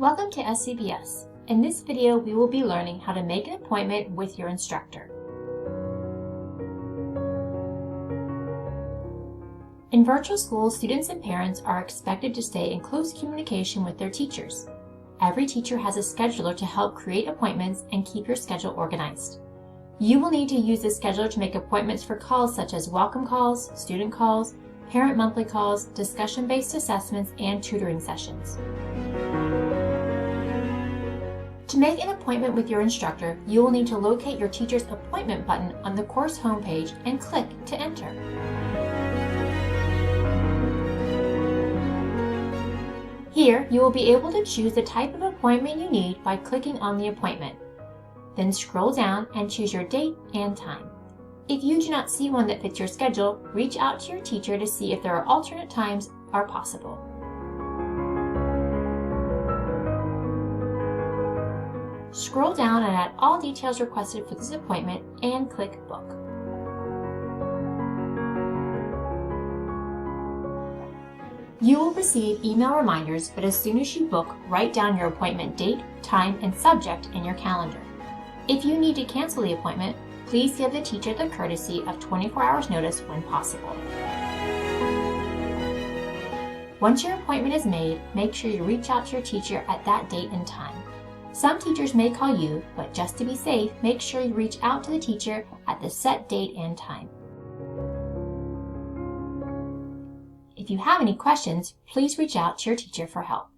Welcome to SCBS. In this video, we will be learning how to make an appointment with your instructor. In virtual school, students and parents are expected to stay in close communication with their teachers. Every teacher has a scheduler to help create appointments and keep your schedule organized. You will need to use the scheduler to make appointments for calls such as welcome calls, student calls, parent monthly calls, discussion-based assessments, and tutoring sessions. To make an appointment with your instructor, you will need to locate your teacher's appointment button on the course homepage and click to enter. Here, you will be able to choose the type of appointment you need by clicking on the appointment. Then scroll down and choose your date and time. If you do not see one that fits your schedule, reach out to your teacher to see if there are alternate times are possible. Scroll down and add all details requested for this appointment and click Book. You will receive email reminders, but as soon as you book, write down your appointment date, time, and subject in your calendar. If you need to cancel the appointment, please give the teacher the courtesy of 24 hours notice when possible. Once your appointment is made, make sure you reach out to your teacher at that date and time. Some teachers may call you, but just to be safe, make sure you reach out to the teacher at the set date and time. If you have any questions, please reach out to your teacher for help.